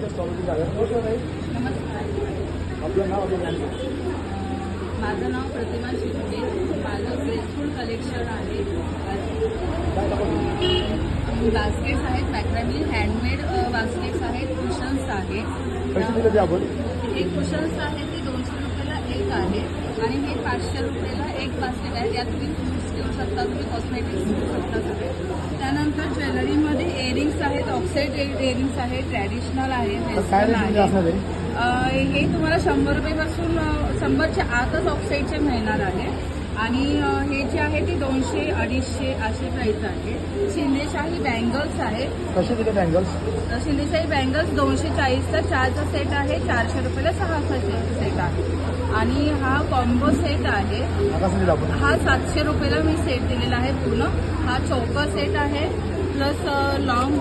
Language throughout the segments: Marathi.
नमस्कार, आपलं नाव माझं नाव प्रतिमा शिंदे. माझं ग्रेसफुल कलेक्शन आहे. बास्केट्स आहेत, मॅक्रॅमी हँडमेड बास्केट्स आहेत, कुशन्स आहेत. पैसे दिले ते आपण हे कुशन्स आहेत ते 200 रुपयाला एक आहे आणि हे 500 रुपयाला एक बास्केट आहे. यात तुम्ही फ्रुट्स घेऊ शकता, तुम्ही कॉस्मेटिक्स घेऊ शकता सगळे. त्यानंतर ज्वेलरीमध्ये इयरिंग्स आहेत, ऑक्साईड इयरिंग्स आहेत, ट्रॅडिशनल आहे, काय वेस्टर्न रेंजमध्ये आहे. असणार आहे? हे तुम्हाला 100 रुपयापासून 100च्या आतच ऑक्साईडचे मिळणार आहे. आणि हे जे आहे ते 200, 250 असे प्राईस आहे. शिंदेशाही बँगल्स आहेत. कसे दिले बँगल्स? शिंदेशाही बँगल्स 240चा 4चा सेट आहे, 400 रुपयाला 6चा सेट आहे. आणि हा कॉम्बो सेट आहे. हा कसं दिला आपण? हा 700 रुपयाला मी सेट दिलेला आहे पूर्ण. हा चौकर सेट आहे प्लस लॉंग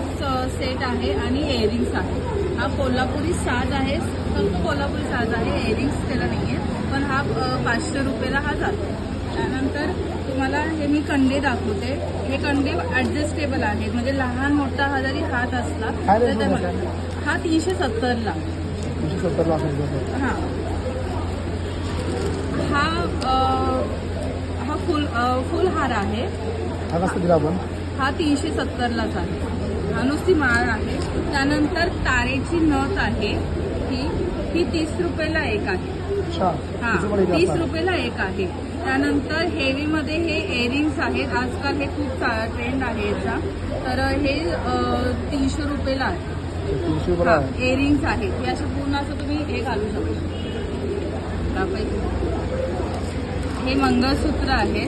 सेट आहे आणि इयरिंग्स आहे. हा कोल्हापुरी साज आहे, फक्त कोल्हापुरी साज आहे, इयरिंग्स त्याला नाही आहे. पण हा 500 रुपयाला हा जातो. त्यानंतर तुम्हाला हे मी कंडे दाखवते. हे कंडे ॲडजस्टेबल आहेत, म्हणजे लहान मोठा हा जरी हात असला काय तर रेंज मध्ये त्यामध्ये आहे? हा 370ला. 370 ला असेल. हां, हा फुल हार आहे. हा कसं दिला आपण? हा 370लाच आहे. हा नुसती माळ आहे. त्यानंतर तारेची नथ आहे, ही 30 रुपयाला एक आहे. अच्छा, हा, किती मध्ये 30 असणार? रुपयाला एक आहे. त्यानंतर हेवीमध्ये हे इयरिंग्स आहेत. आजकाल हे खूप ट्रेंड आहे याचा. तर हे 300 रुपयाला आहे. 300 रुपयाला हा, आहे. इयरिंग्स आहेत. हे असं पूर्ण असं तुम्ही हे घालू शकता. हे मंगळसूत्र आहे.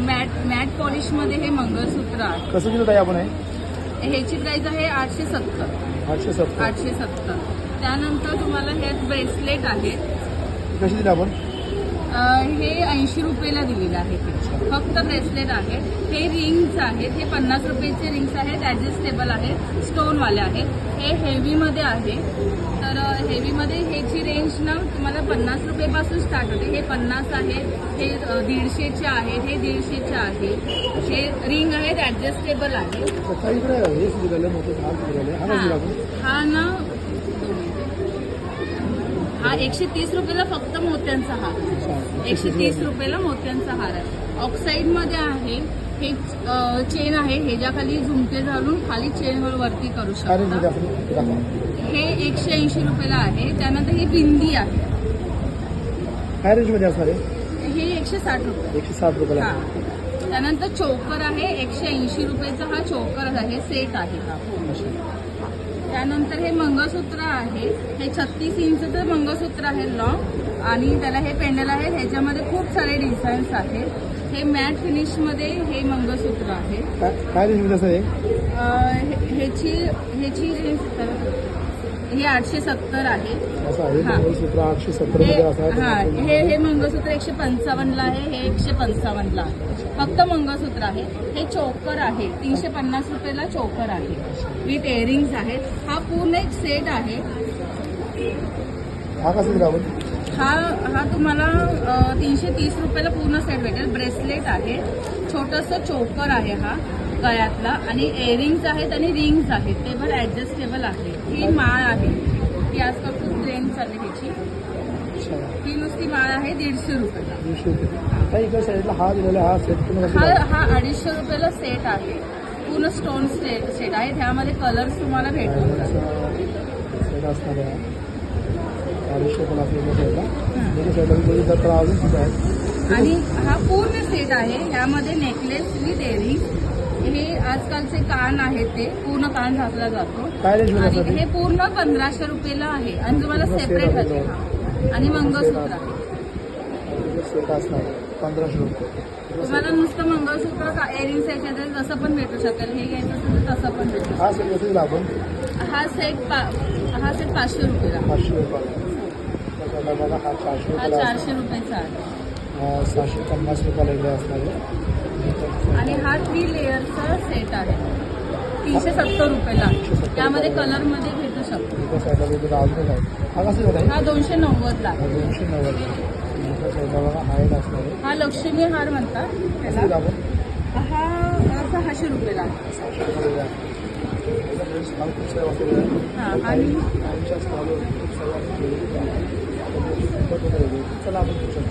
मॅट पॉलिशमध्ये हे मंगळसूत्र आहे. कसं दिलं ताई आपण हे? ह्याची प्राइस आहे 870. 870. 870. त्यानंतर तुम्हाला हे ब्रेसलेट आहेत. कशी दिली आपण? हे 80 रुपयाला दिलेलं आहे. ते फक्त ब्रेसलेट आहे. हे रिंग्स आहेत. हे 50 रुपयाचे रिंग्स आहेत, ॲडजस्टेबल आहेत, स्टोनवाले आहेत. हे हेवीमध्ये आहे. तर हेवीमध्ये ह्याची रेंज ना तुम्हाला 50 रुपयापासून स्टार्ट होते. हे 50 आहे, हे 150चे आहेत, हे 150चे आहे. हे रिंग आहेत, ॲडजस्टेबल आहे. आता इकडे हेच दिलेलं मोठं हात दिलेलं. हा कसं दिला आपण? हा ना, हा 130 रुपयाला फक्त मोत्यांचा हार आहे. 130 रुपयाला मोत्यांचा हार आहे. ऑक्साईडमध्ये आहे. हे चेन आहे, ह्याच्या खाली झुमके घालून खाली चेन वरती करू काय रेंज मध्ये शकता. आपण दाखवा. हे 180 रुपयाला आहे. त्यानंतर ही बिंदी आहे. काय रेंज मध्ये असणार आहे? हे 160 रुपये. 160 रुपयाला. हा. त्यानंतर चोकर आहे. 180 रुपयाचा हा चोकर आहे, सेट आहे हा. त्यानंतर हे मंगळसूत्र आहे. हे 36 इंचचं मंगळसूत्र आहे लॉंग, आणि त्याला हे पेंडल आहे. ह्याच्यामध्ये खूप सारे डिझाईन्स आहेत. हे मॅट फिनिशमध्ये हे मंगळसूत्र आहे. काय रेंज मध्ये असं आहे? ह्याची रेंज हे 870 आहे. असं आहे हा. मंगळसूत्र 870 मध्ये असं आहे. हा, हे मंगळसूत्र 155ला आहे. हे 155ला आहे. फक्त मंगळसूत्र आहे. हे चोकर आहे, 350 रुपयाला चोकर आहे, विथ इयरिंग्स आहेत. हा पूर्ण एक सेट आहे. हा कसं दिला आपण? हा तुम्हाला 330 रुपयाला पूर्ण सेट भेटेल. ब्रेसलेट आहे, छोटंसं चोकर आहे हा गळ्यातला, आणि इयरिंग्स आहेत आणि रिंग्स आहेत. ते पण ॲडजस्टेबल आहे. ही माळ आहे, ती आजकाल खूप ट्रेंड चालली ह्याची. ही नुसती माळ आहे 150 रुपयाला. 200 रुपये. काही इकडे साईडला हा दिलेला हा सेट तुम्ही कसं दिला? हा 250 रुपयाला सेट आहे. पूर्ण स्टोन सेट आहे. त्यामध्ये कलर्स तुम्हाला भेटतील. सेट असणार आहे. 250 पण आपल्याला साईडला. दोन्ही साईडला बघितलं तर अजून सुद्धा आहे. आणि हा पूर्ण सेट आहे. ह्यामध्ये नेकलेस विथ इयरिंग्स. हे आजकालचे कान आहेत, ते पूर्ण कान घातला जातो. काय रेंज मध्ये आणि असणार हे पूर्ण 1500 रुपयाला आहे. आणि तुम्हाला सेपरेट आहे. आणि मंगळसूत्र आहे. सेट असणार 1500 रुपये. तुम्हाला नुसतं मंगळसूत्र इयरिंग्स याच्यात जसं पण भेटू शकेल. हे घ्यायचं असेल तर तसं पण भेटू शकेल. हा सेट कसं दिला आपण? हा सेट 500 रुपयाला. 500 रुपयाला. बघा हा 400 हा रुपयाला 400 रुपयाचा आहे. असणार. 750 रुपयाला इकडे असणार आहे. आणि हा 3 लेअरचा सेट आहे, 370 रुपयाला. त्यामध्ये कलरमध्ये भेटू शकतो. इकडे साईडला वेगवेगळं अजून आहे. हा कसं दिला आहे? हा 290ला. 290. इकडे साईडला बघा हा एक असणार आहे. हा लक्ष्मी हार म्हणतात कसं त्याला. दिला आपण? हा 600 रुपयाला आहे. 600 रुपयाला. त्याच्यामुळे स्टॉल खूप सारे वापरले आहे हां आणि आमच्या स्टॉलवर खूप सारे चला आपण पुढच्या